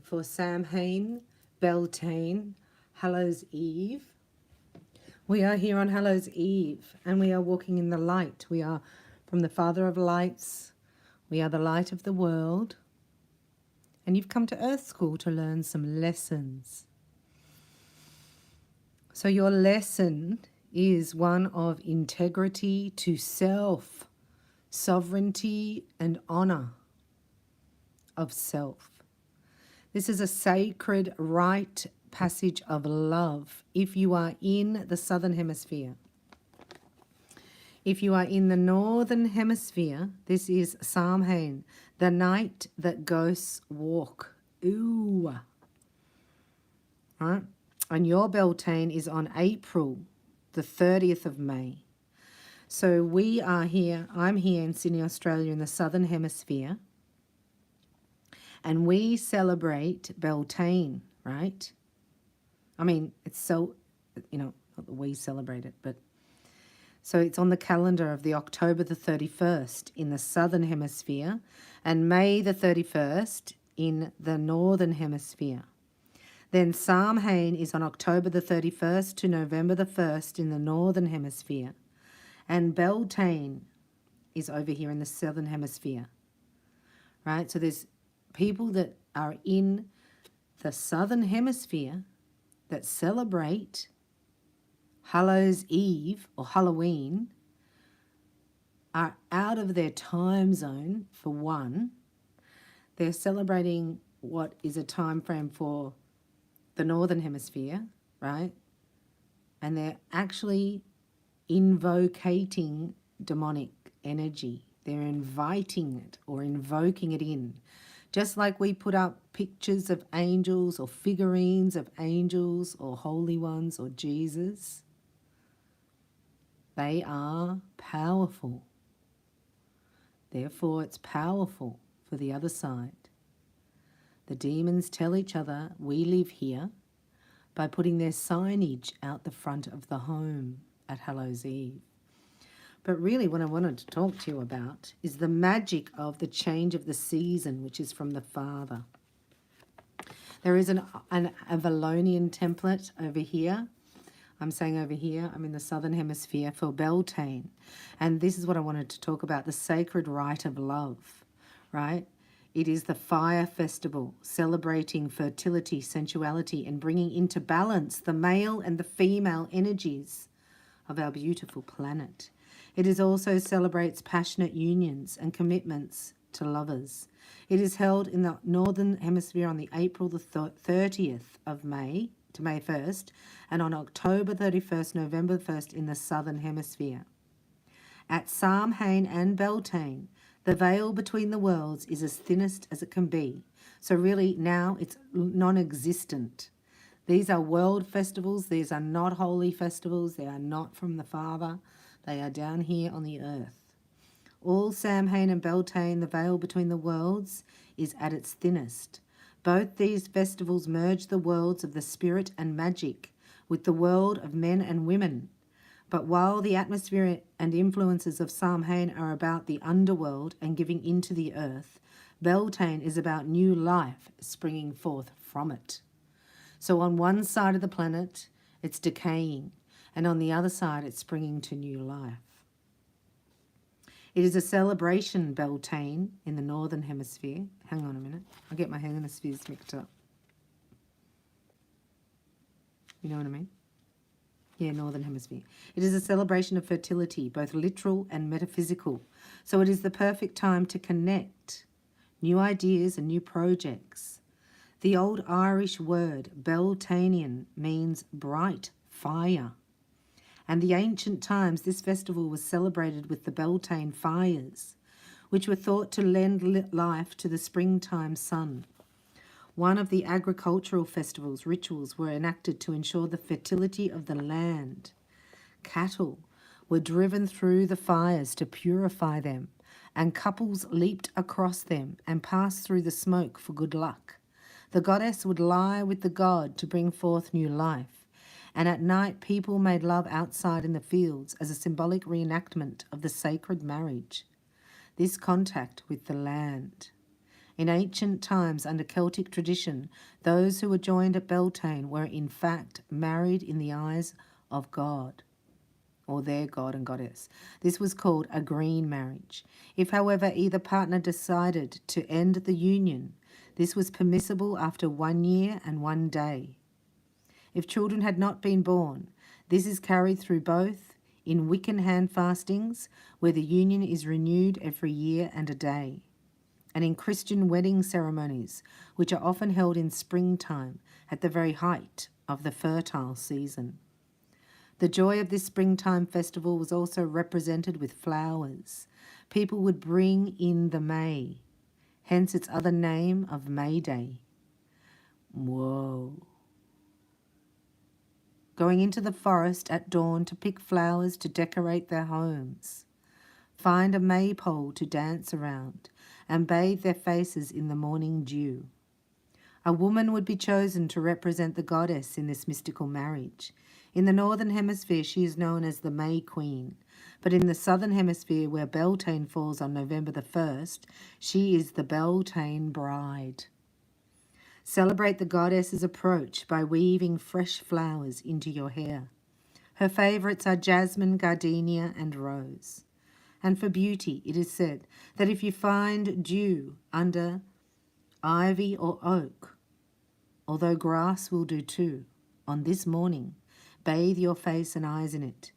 For Samhain, Beltane, Hallows Eve. We are here on Hallows Eve and we are walking in the light. We are from the Father of Lights. We are the light of the world. And you've come to Earth School to learn some lessons. So your lesson is one of integrity to self, sovereignty and honor of self. This is a sacred rite passage of love if you are in the Southern Hemisphere. If you are in the Northern Hemisphere, this is Samhain, the night that ghosts walk. Ooh. Right? And your Beltane is on April the 30th of May. So we are here, I'm here in Sydney, Australia in the Southern Hemisphere. And we celebrate Beltane, right? I mean, it's so, not that we celebrate it, but so it's on the calendar of the October the 31st in the Southern Hemisphere and May the 31st in the Northern Hemisphere. Then Samhain is on October the 31st to November the 1st in the Northern Hemisphere. And Beltane is over here in the Southern Hemisphere, right? So there's people that are in the Southern Hemisphere that celebrate Hallows Eve or Halloween are out of their time zone for one. They're celebrating what is a time frame for the Northern Hemisphere, right? And they're actually invocating demonic energy. They're inviting it or invoking it in. Just like we put up pictures of angels or figurines of angels or holy ones or Jesus, they are powerful. Therefore, it's powerful for the other side. The demons tell each other, we live here, by putting their signage out the front of the home at Hallows Eve. But really what I wanted to talk to you about is the magic of the change of the season, which is from the Father. There is an Avalonian template over here. I'm saying over here, I'm in the Southern Hemisphere for Beltane. And this is what I wanted to talk about, the sacred rite of love, right? It is the fire festival, celebrating fertility, sensuality, and bringing into balance the male and the female energies of our beautiful planet. It also celebrates passionate unions and commitments to lovers. It is held in the Northern Hemisphere on the April the 30th of May to May 1st and on October 31st, November 1st in the Southern Hemisphere. At Samhain and Beltane, the veil between the worlds is as thinnest as it can be. So really now it's non-existent. These are world festivals. These are not holy festivals. They are not from the Father. They are down here on the earth. All Samhain and Beltane, the veil between the worlds, is at its thinnest. Both these festivals merge the worlds of the spirit and magic with the world of men and women. But while the atmosphere and influences of Samhain are about the underworld and giving into the earth, Beltane is about new life springing forth from it. So on one side of the planet, it's decaying, and on the other side, it's springing to new life. It is a celebration, Beltane, in the Northern Hemisphere. Hang on a minute. I get my hemispheres mixed up. You know what I mean? Yeah, Northern Hemisphere. It is a celebration of fertility, both literal and metaphysical. So it is the perfect time to connect new ideas and new projects. The old Irish word Beltanian means bright fire. And the ancient times, this festival was celebrated with the Beltane fires, which were thought to lend life to the springtime sun. One of the agricultural festivals, rituals, were enacted to ensure the fertility of the land. Cattle were driven through the fires to purify them, and couples leaped across them and passed through the smoke for good luck. The goddess would lie with the god to bring forth new life, and at night people made love outside in the fields as a symbolic reenactment of the sacred marriage. This contact with the land In ancient times, under Celtic tradition, those who were joined at Beltane were in fact married in the eyes of God, or their god and goddess. This was called a green marriage. If, however, either partner decided to end the union, this was permissible after 1 year and 1 day. If children had not been born, this is carried through both in Wiccan hand fastings, where the union is renewed every year and a day, and in Christian wedding ceremonies, which are often held in springtime at the very height of the fertile season. The joy of this springtime festival was also represented with flowers. People would bring in the May, hence its other name of May Day. Whoa. Going into the forest at dawn to pick flowers to decorate their homes. Find a maypole to dance around and bathe their faces in the morning dew. A woman would be chosen to represent the goddess in this mystical marriage. In the Northern Hemisphere, she is known as the May Queen, but in the Southern Hemisphere, where Beltane falls on November the 1st, she is the Beltane Bride. Celebrate the goddess's approach by weaving fresh flowers into your hair. Her favourites are jasmine, gardenia, and rose. And for beauty, it is said that if you find dew under ivy or oak, although grass will do too, on this morning, bathe your face and eyes in it,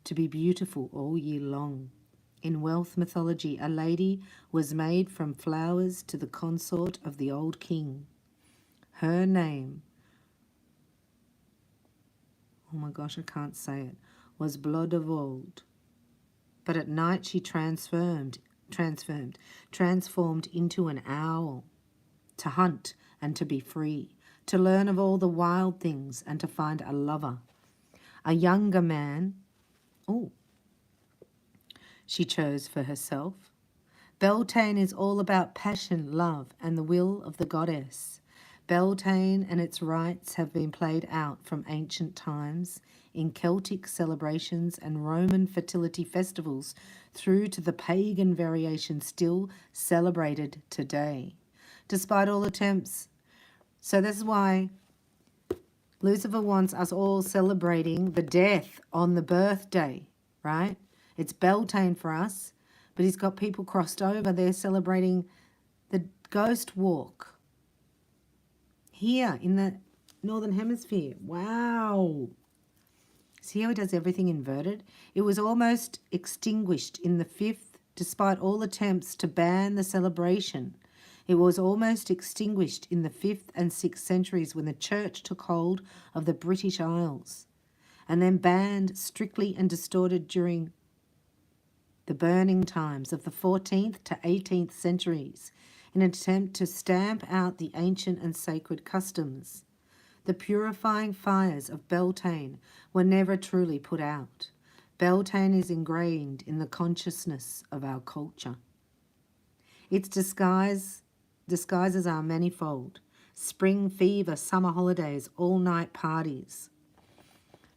to be beautiful all year long. In wealth mythology, a lady was made from flowers to the consort of the old king. Her name, oh my gosh, I can't say it, was Blodevold. But at night she transformed into an owl, to hunt and to be free, to learn of all the wild things and to find a lover. A younger man, she chose for herself. Beltane is all about passion, love, and the will of the goddess. Beltane and its rites have been played out from ancient times in Celtic celebrations and Roman fertility festivals through to the pagan variation still celebrated today. Despite all attempts, so this is why Lucifer wants us all celebrating the death on the birthday, right? It's Beltane for us, but he's got people crossed over. They're celebrating the ghost walk here in the Northern Hemisphere. Wow. See how he does everything inverted? It was almost extinguished in the 5th, despite all attempts to ban the celebration. It was almost extinguished in the 5th and 6th centuries when the church took hold of the British Isles and then banned strictly and distorted during the burning times of the 14th to 18th centuries in an attempt to stamp out the ancient and sacred customs. The purifying fires of Beltane were never truly put out. Beltane is ingrained in the consciousness of our culture. Its disguises are manifold. Spring fever, summer holidays, all-night parties,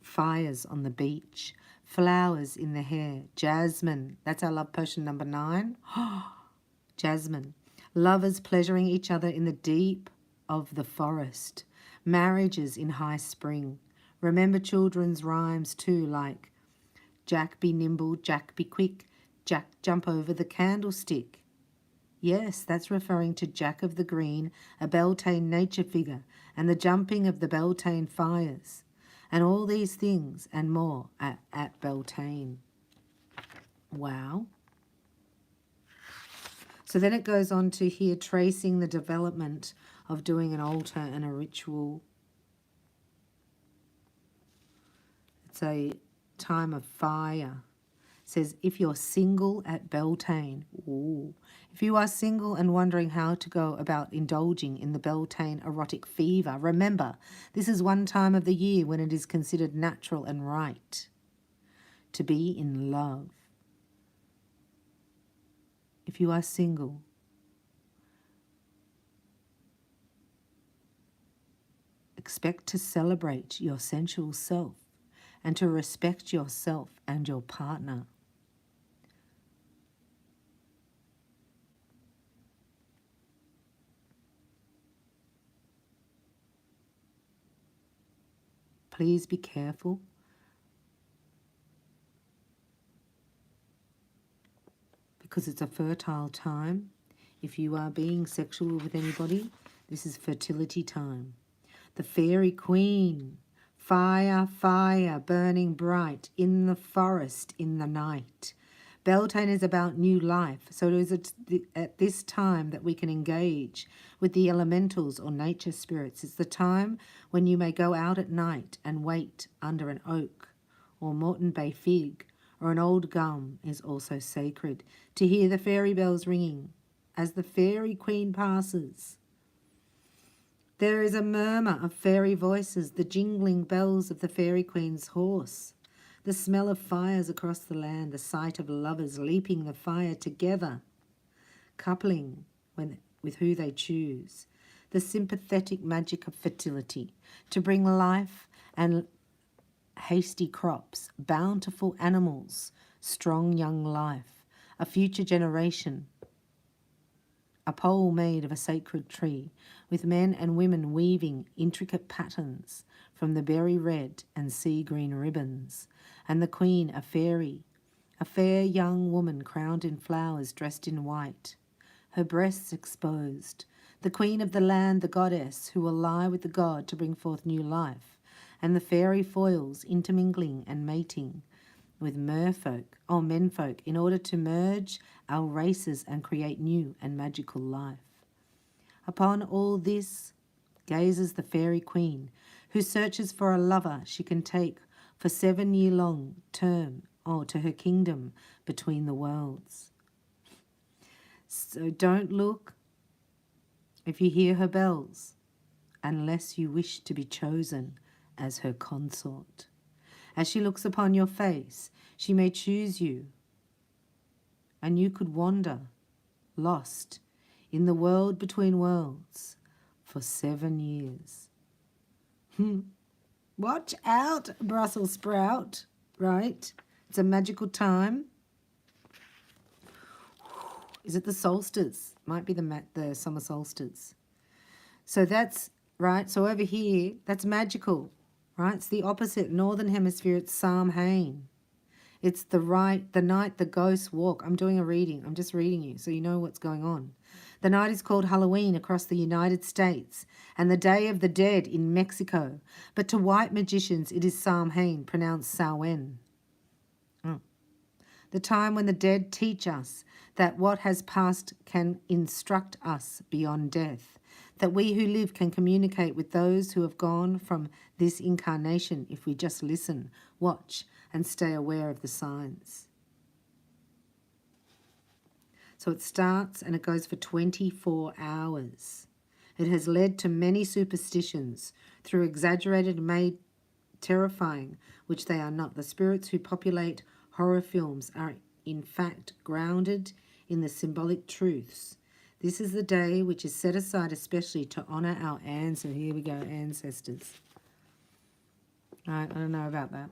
fires on the beach, flowers in the hair, jasmine. That's our love potion number 9. Jasmine. Lovers pleasuring each other in the deep of the forest. Marriages in high spring. Remember children's rhymes too, like Jack be nimble, Jack be quick, Jack jump over the candlestick. Yes, that's referring to Jack of the Green, a Beltane nature figure, and the jumping of the Beltane fires, and all these things and more at Beltane. Wow. So then it goes on to here tracing the development of doing an altar and a ritual. It's a time of fire. It says, if you're single at Beltane, if you are single and wondering how to go about indulging in the Beltane erotic fever, remember, this is one time of the year when it is considered natural and right to be in love. If you are single, expect to celebrate your sensual self and to respect yourself and your partner. please be careful. Because it's a fertile time. If you are being sexual with anybody, this is fertility time. The fairy queen, fire, fire, burning bright in the forest in the night. Beltane is about new life, so it is at this time that we can engage with the elementals or nature spirits. It's the time when you may go out at night and wait under an oak or Moreton Bay fig, or an old gum is also sacred, to hear the fairy bells ringing as the fairy queen passes. There is a murmur of fairy voices, the jingling bells of the fairy queen's horse, the smell of fires across the land, the sight of lovers leaping the fire together, coupling with who they choose, the sympathetic magic of fertility to bring life and hasty crops, bountiful animals, strong young life, a future generation, a pole made of a sacred tree, with men and women weaving intricate patterns from the berry red and sea green ribbons, and the queen a fairy, a fair young woman crowned in flowers, dressed in white, her breasts exposed, the queen of the land, the goddess, who will lie with the god to bring forth new life, and the fairy foils intermingling and mating with menfolk in order to merge our races and create new and magical life. Upon all this gazes the fairy queen, who searches for a lover she can take for 7-year-long term to her kingdom between the worlds. So don't look if you hear her bells, unless you wish to be chosen as her consort. As she looks upon your face, she may choose you, and you could wander, lost, in the world between worlds for 7 years. Watch out, Brussels sprout, right? It's a magical time. Is it the solstice? Might be the summer solstice. So that's, right, so over here, that's magical, right? It's the opposite. Northern hemisphere, it's Samhain. It's the night the ghosts walk. I'm doing a reading. I'm just reading you so you know what's going on. The night is called Halloween across the United States and the Day of the Dead in Mexico. But to white magicians, it is Samhain, pronounced Samhain. The time when the dead teach us that what has passed can instruct us beyond death, that we who live can communicate with those who have gone from this incarnation if we just listen, watch, and stay aware of the signs. So it starts and it goes for 24 hours. It has led to many superstitions through exaggerated and made terrifying, which they are not. The spirits who populate horror films are in fact grounded in the symbolic truths. This is the day which is set aside especially to honour our ancestors. Here we go, ancestors. Right, I don't know about that.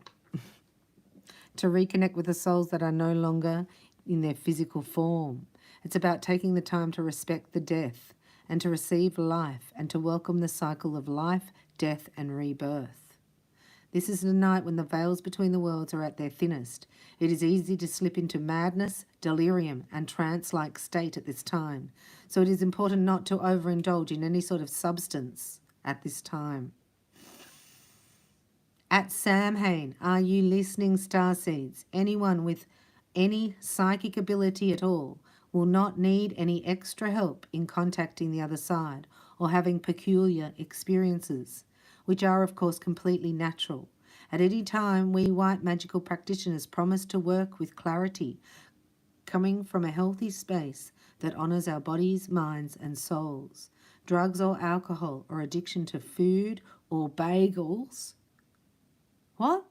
To reconnect with the souls that are no longer in their physical form. It's about taking the time to respect the death and to receive life and to welcome the cycle of life, death and rebirth. This is the night when the veils between the worlds are at their thinnest. It is easy to slip into madness, delirium and trance-like state at this time. So it is important not to overindulge in any sort of substance at this time. At Samhain, are you listening, starseeds? Anyone with any psychic ability at all will not need any extra help in contacting the other side or having peculiar experiences, which are of course completely natural. At any time, we white magical practitioners promise to work with clarity, coming from a healthy space that honours our bodies, minds and souls. Drugs or alcohol or addiction to food or bagels. What?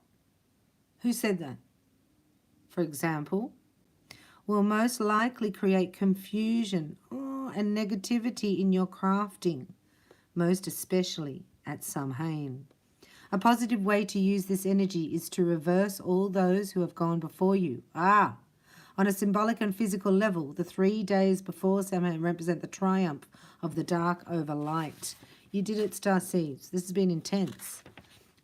Who said that? For example, will most likely create confusion and negativity in your crafting, most especially at Samhain. A positive way to use this energy is to reverse all those who have gone before you. On a symbolic and physical level, the 3 days before Samhain represent the triumph of the dark over light. You did it, starseeds. This has been intense.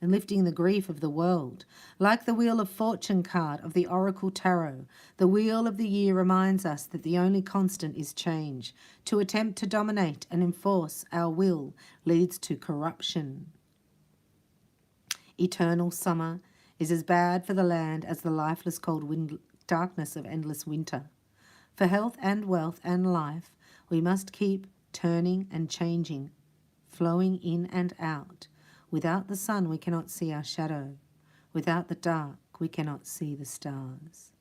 and lifting the grief of the world. Like the Wheel of Fortune card of the Oracle Tarot, the Wheel of the Year reminds us that the only constant is change. To attempt to dominate and enforce our will leads to corruption. Eternal summer is as bad for the land as the lifeless cold darkness of endless winter. For health and wealth and life, we must keep turning and changing, flowing in and out. Without the sun, we cannot see our shadow. Without the dark, we cannot see the stars.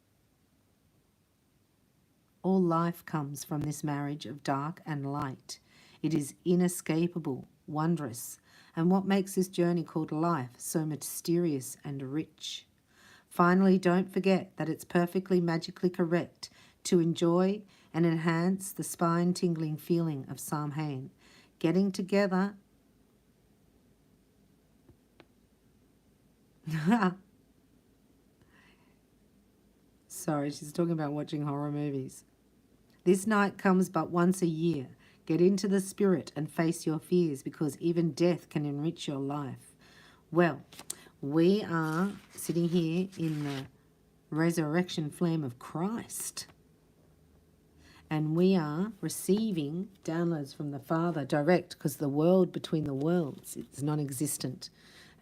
All life comes from this marriage of dark and light. It is inescapable, wondrous, and what makes this journey called life so mysterious and rich. Finally, don't forget that it's perfectly magically correct to enjoy and enhance the spine-tingling feeling of Samhain, getting together Sorry, she's talking about watching horror movies. This night comes but once a year. Get into the spirit and face your fears, because even death can enrich your life. Well, we are sitting here in the resurrection flame of Christ, and we are receiving downloads from the Father direct, because the world between the worlds is non-existent,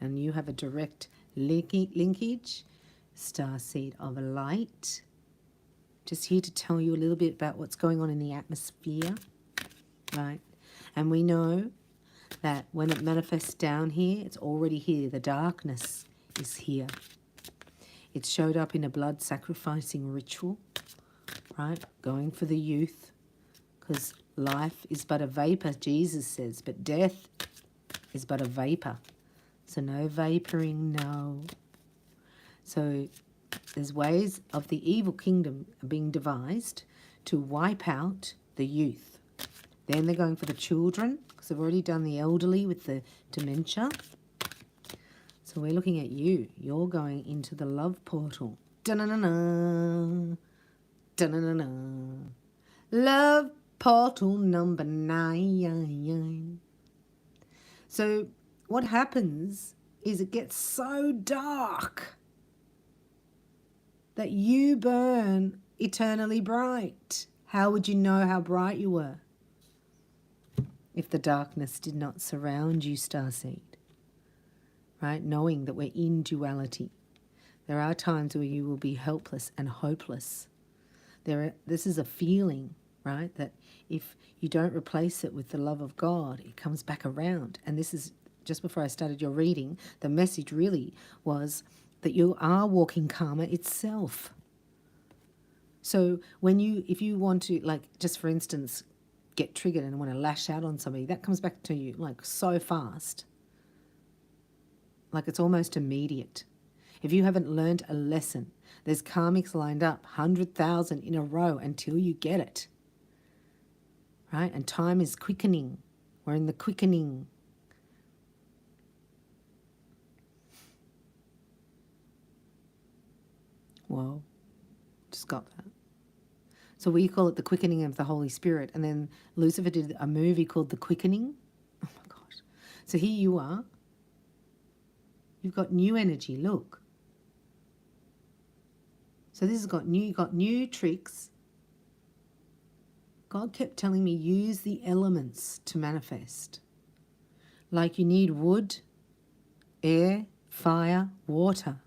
and you have a direct linkage. Starseed of light. Just here to tell you a little bit about what's going on in the atmosphere, right? And we know that when it manifests down here, it's already here. The darkness is here. It showed up in a blood sacrificing ritual, right? Going for the youth, because life is but a vapor, Jesus says, but death is but a vapor. So no vaporing, no. So there's ways of the evil kingdom being devised to wipe out the youth. Then they're going for the children, because they've already done the elderly with the dementia. So we're looking at you. You're going into the love portal. Da-na-na-na. Da-na-na-na. Love portal number 9. So what happens is it gets so dark that you burn eternally bright. How would you know how bright you were if the darkness did not surround you, starseed? Right? Knowing that we're in duality. There are times where you will be helpless and hopeless. This is a feeling, right? That if you don't replace it with the love of God, it comes back around. And this is, just before I started your reading, the message really was that you are walking karma itself. So if you want to, like, just for instance, get triggered and want to lash out on somebody, that comes back to you like so fast. Like it's almost immediate. If you haven't learned a lesson, there's karmics lined up, 100,000 in a row until you get it. Right? And time is quickening. We're in the quickening. Whoa, just got that. So we call it the quickening of the Holy Spirit. And then Lucifer did a movie called The Quickening. Oh my gosh. So here you are. You've got new energy, look. So this has got new tricks. God kept telling me, use the elements to manifest. Like you need wood, air, fire, water.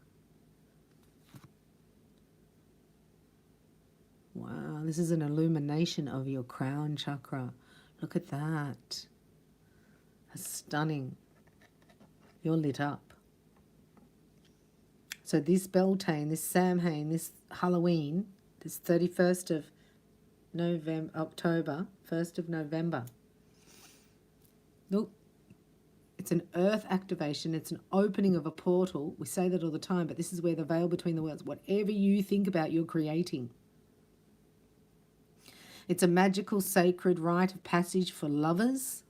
Wow, this is an illumination of your crown chakra. Look at that. That's stunning. You're lit up. So this Beltane, this Samhain, this Halloween, this 31st of October, 1st of November. Look, it's an earth activation. It's an opening of a portal. We say that all the time, but this is where the veil between the worlds, whatever you think about, you're creating. It's a magical, sacred rite of passage for lovers,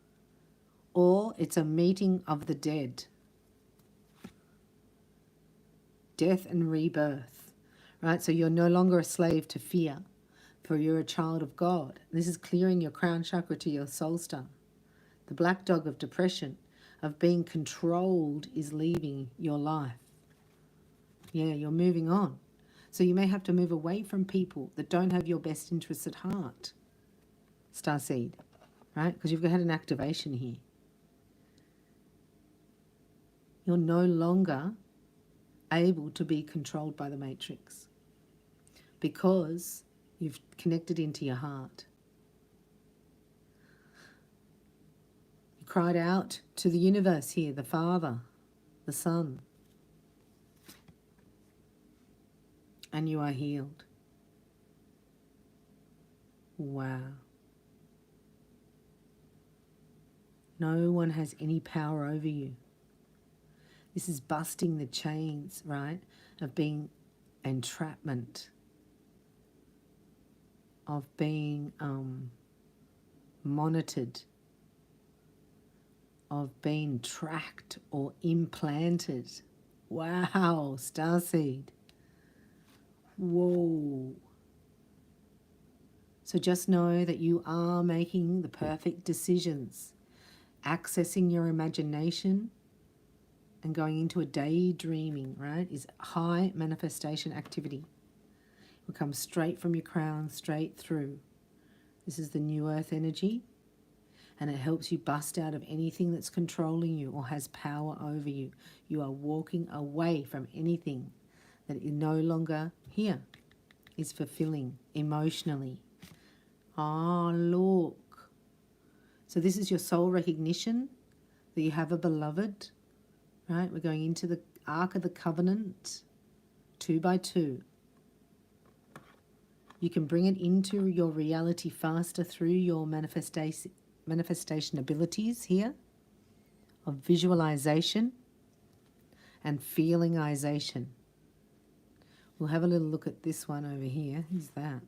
or it's a meeting of the dead. Death and rebirth, right? So you're no longer a slave to fear, for you're a child of God. This is clearing your crown chakra to your soul star. The black dog of depression. of being controlled is leaving your life. Yeah, you're moving on. So you may have to move away from people that don't have your best interests at heart, Starseed, right? Because you've had an activation here. You're no longer able to be controlled by the matrix because you've connected into your heart. You cried out to the universe here, the Father, the Son, and you are healed. Wow. No one has any power over you. This is busting the chains, right, of being entrapment, of being monitored, of being tracked or implanted. Wow, Starseed. Whoa. So just know that you are making the perfect decisions, accessing your imagination and going into a daydreaming, right, is high manifestation activity. It will come straight from your crown, straight through. This is the new earth energy, and it helps you bust out of anything that's controlling you or has power over you. You are walking away from anything that is no longer here, is fulfilling emotionally. Ah, look. So this is your soul recognition that you have a beloved, right? We're going into the Ark of the Covenant, 2 by 2. You can bring it into your reality faster through your manifestation abilities here of visualization and feelingization. We'll have a little look at this one over here. Who's that?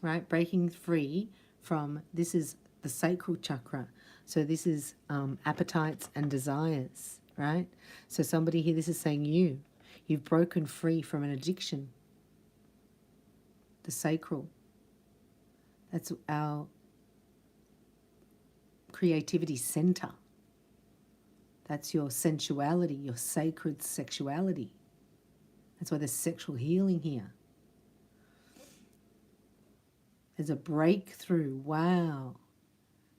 Right, breaking free from, this is the sacral chakra. So this is appetites and desires, right? So somebody here, this is saying you've broken free from an addiction. The sacral. That's our creativity center. That's your sensuality, your sacred sexuality. That's why there's sexual healing here. There's a breakthrough. Wow.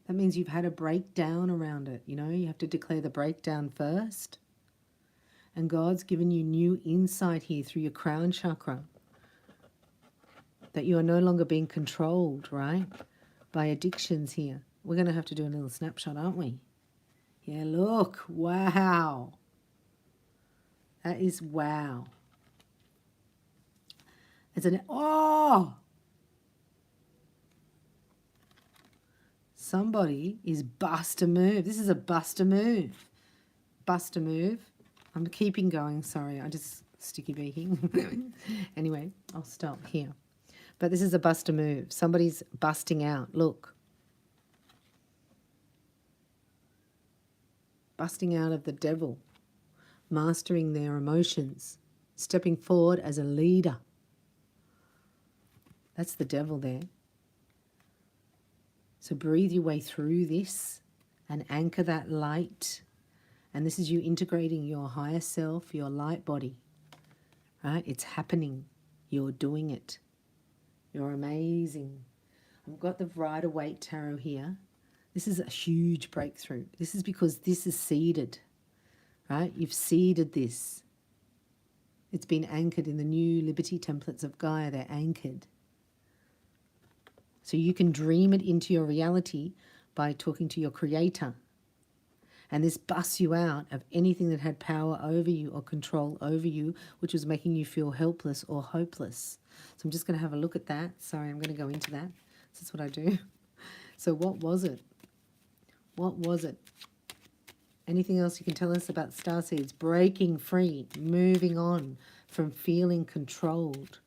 That means you've had a breakdown around it. You know, you have to declare the breakdown first. And God's given you new insight here through your crown chakra. That you are no longer being controlled, right, by addictions here. We're going to have to do a little snapshot, aren't we? Yeah, look. Wow. That is wow. It's an, oh! Somebody is bust a move. This is a bust a move. Bust a move. I'm keeping going, sorry. I just sticky beaking. Anyway, I'll stop here. But this is a bust a move. Somebody's busting out. Look. Busting out of the devil. Mastering their emotions. Stepping forward as a leader. That's the devil there. So breathe your way through this and anchor that light. And this is you integrating your higher self, your light body. Right? It's happening. You're doing it. You're amazing. I've got the Rite Tarot here. This is a huge breakthrough. This is because this is seeded. Right? You've seeded this. It's been anchored in the new Liberty templates of Gaia. They're anchored. So you can dream it into your reality by talking to your creator. And this busts you out of anything that had power over you or control over you, which was making you feel helpless or hopeless. So I'm just going to have a look at that. Sorry, I'm going to go into that. That's what I do. So what was it? What was it? Anything else you can tell us about starseeds? Breaking free, moving on from feeling controlled,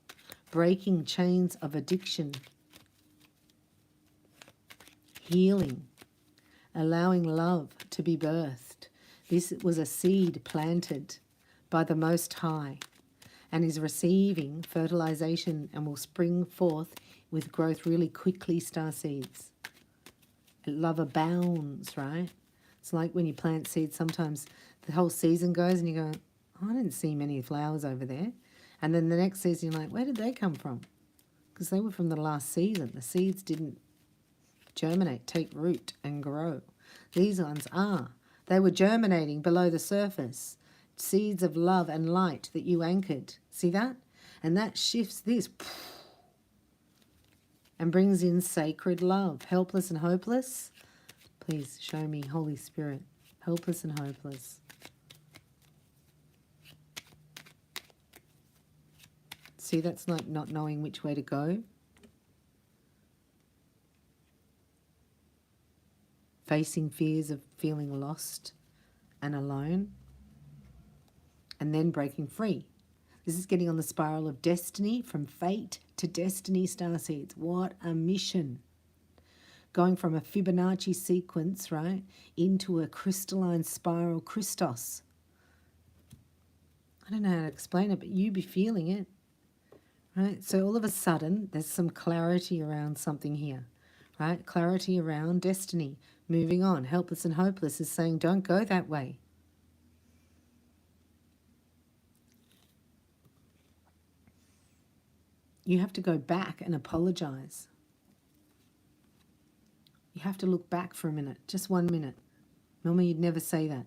breaking chains of addiction, healing, allowing love to be birthed. This was a seed planted by the Most High and is receiving fertilization and will spring forth with growth really quickly, starseeds. Love abounds, right? It's like when you plant seeds, sometimes the whole season goes and you go, oh, I didn't see many flowers over there. And then the next season you're like, where did they come from? Because they were from the last season. The seeds didn't germinate, take root and grow. These ones are. They were germinating below the surface. Seeds of love and light that you anchored. See that? And that shifts this and brings in sacred love. Helpless and hopeless. Please show me, Holy Spirit. Helpless and hopeless. See, that's like not knowing which way to go. Facing fears of feeling lost and alone. And then breaking free. This is getting on the spiral of destiny, from fate to destiny, starseeds. What a mission. Going from a Fibonacci sequence, right, into a crystalline spiral Christos. I don't know how to explain it, but you be feeling it. Right? So all of a sudden, there's some clarity around something here. Right? Clarity around destiny. Moving on. Helpless and hopeless is saying, don't go that way. You have to go back and apologize. You have to look back for a minute, just 1 minute. Normally you'd never say that.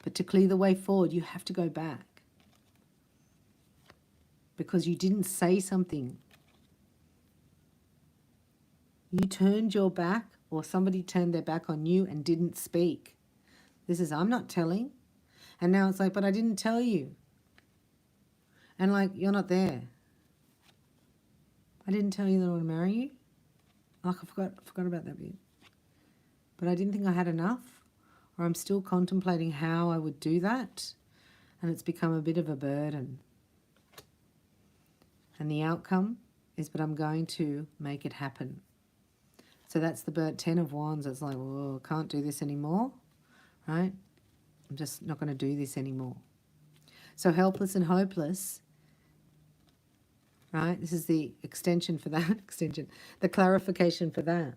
But to clear the way forward, you have to go back. Because you didn't say something. You turned your back, or somebody turned their back on you and didn't speak. This is, I'm not telling. And now it's like, but I didn't tell you. And like, you're not there. I didn't tell you that I want to marry you. Like, I forgot about that bit. But I didn't think I had enough, or I'm still contemplating how I would do that, and it's become a bit of a burden. And the outcome is, but I'm going to make it happen. So that's the 10 of Wands. It's like, oh, I can't do this anymore, right? I'm just not going to do this anymore. So helpless and hopeless, right? This is the extension for that, the clarification for that.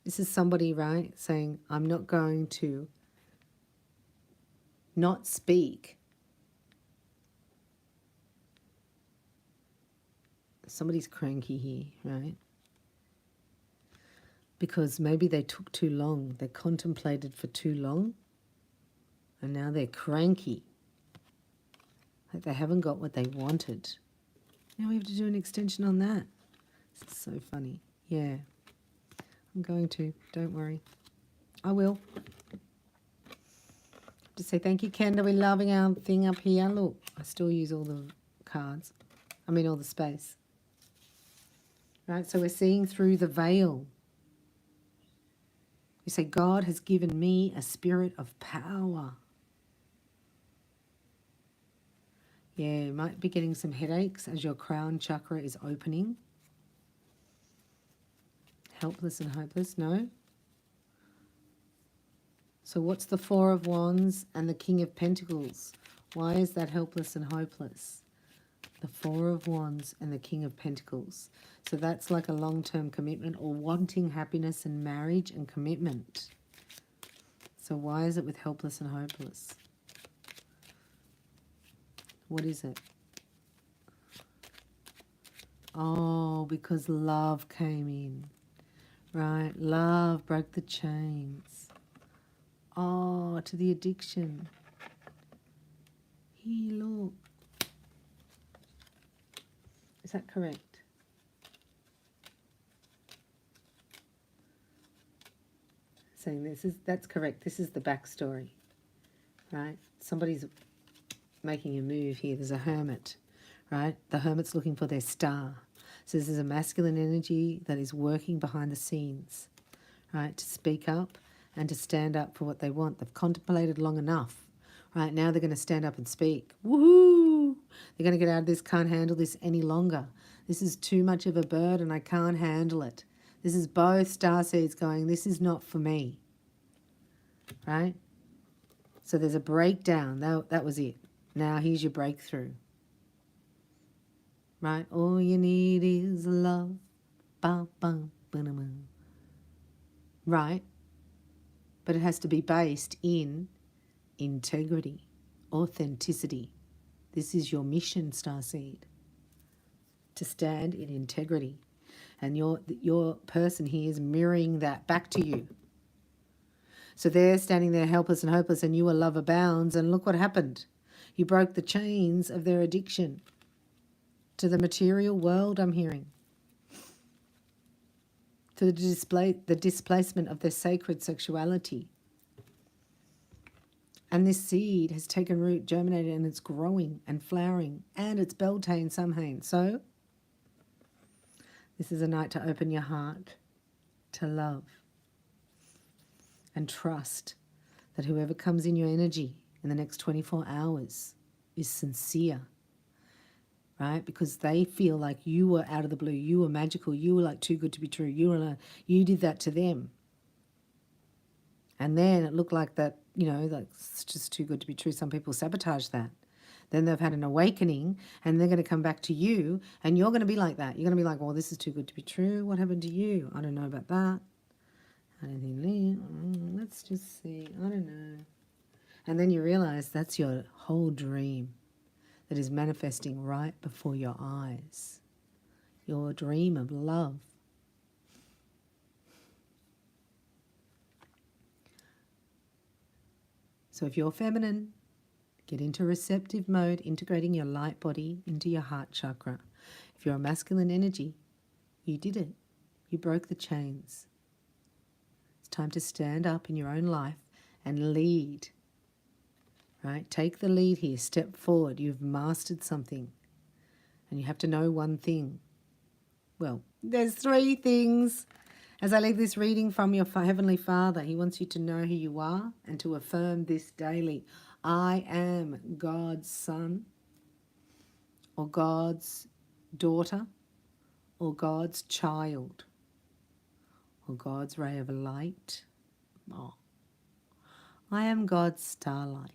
This is somebody, right, saying, I'm not going to not speak. Somebody's cranky here, right? Because maybe they took too long. They contemplated for too long. And now they're cranky. Like they haven't got what they wanted. Now we have to do an extension on that. This is so funny. Yeah. I'm going to. Don't worry. I will. Just say thank you, Kendra. We're loving our thing up here. Look, I still use all the cards. I mean all the space. Right, so we're seeing through the veil. You say, God has given me a spirit of power. Yeah, you might be getting some headaches as your crown chakra is opening. Helpless and hopeless, no. So what's the Four of Wands and the King of Pentacles? Why is that helpless and hopeless? The Four of Wands and the King of Pentacles. So that's like a long-term commitment or wanting happiness and marriage and commitment. So why is it with helpless and hopeless? What is it? Oh, because love came in. Right? Love broke the chains. Oh, to the addiction. Here, look. Is that correct? Saying that's correct. This is the backstory, right? Somebody's making a move here. There's a hermit, right? The hermit's looking for their star. So this is a masculine energy that is working behind the scenes, right? To speak up and to stand up for what they want. They've contemplated long enough, right? Now they're going to stand up and speak. Woohoo! They're going to get out of this, can't handle this any longer. This is too much of a burden. I can't handle it. This is both starseeds going, this is not for me, right? So there's a breakdown. That was it. Now here's your breakthrough, right? All you need is love. Ba, ba, ba, ba, ba. Right? But it has to be based in integrity, authenticity. This is your mission, Starseed, to stand in integrity. And your person here is mirroring that back to you. So they're standing there helpless and hopeless, and you are love abounds, and look what happened. You broke the chains of their addiction to the material world, I'm hearing. To the displacement of their sacred sexuality. And this seed has taken root, germinated, and it's growing and flowering, and it's Beltane, Samhain. So this is a night to open your heart to love and trust that whoever comes in your energy in the next 24 hours is sincere, right? Because they feel like you were out of the blue, you were magical, you were like too good to be true, you did that to them. And then it looked like that, you know, like it's just too good to be true. Some people sabotage that. Then they've had an awakening and they're going to come back to you and you're going to be like that. You're going to be like, well, this is too good to be true. What happened to you? I don't know about that. I don't think, let's just see. I don't know. And then you realize that's your whole dream that is manifesting right before your eyes. Your dream of love. So if you're feminine, get into receptive mode, integrating your light body into your heart chakra. If you're a masculine energy, you did it. You broke the chains. It's time to stand up in your own life and lead. Right? Take the lead here. Step forward. You've mastered something. And you have to know one thing. Well, there's 3 things. As I leave this reading from your Heavenly Father, He wants you to know who you are and to affirm this daily. I am God's son, or God's daughter, or God's child, or God's ray of light. Oh. I am God's starlight.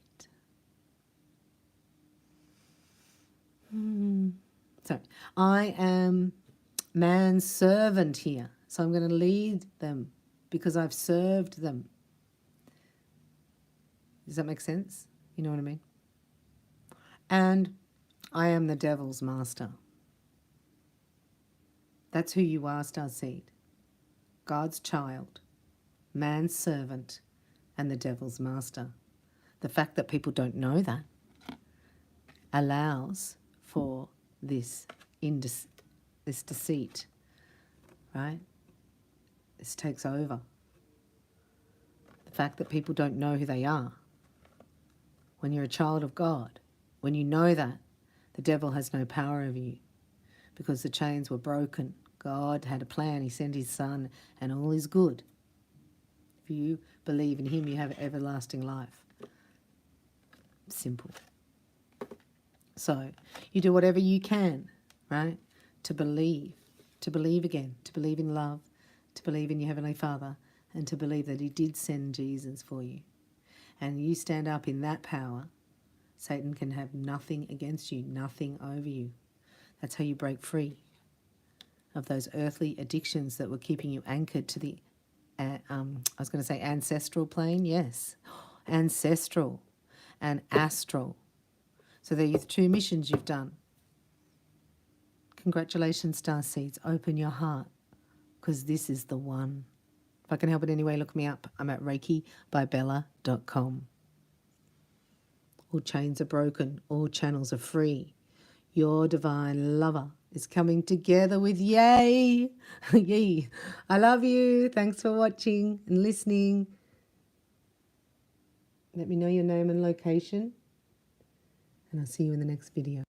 So I am man's servant here. So I'm going to lead them because I've served them. Does that make sense? You know what I mean? And I am the devil's master. That's who you are, Starseed. God's child, man's servant, and the devil's master. The fact that people don't know that allows for this deceit, right? This takes over. The fact that people don't know who they are. When you're a child of God, when you know that, the devil has no power over you because the chains were broken. God had a plan. He sent His Son and all is good. If you believe in Him, you have everlasting life. Simple. So you do whatever you can, right, to believe again, to believe in love, to believe in your Heavenly Father, and to believe that He did send Jesus for you. And you stand up in that power, Satan can have nothing against you, nothing over you. That's how you break free of those earthly addictions that were keeping you anchored to the, I was going to say ancestral plane, yes, ancestral and astral. So there are 2 missions you've done. Congratulations, Starseeds. Open your heart because this is the one. If I can help it anyway, look me up. I'm at ReikiByBella.com. All chains are broken. All channels are free. Your divine lover is coming together with yay. Yay. I love you. Thanks for watching and listening. Let me know your name and location. And I'll see you in the next video.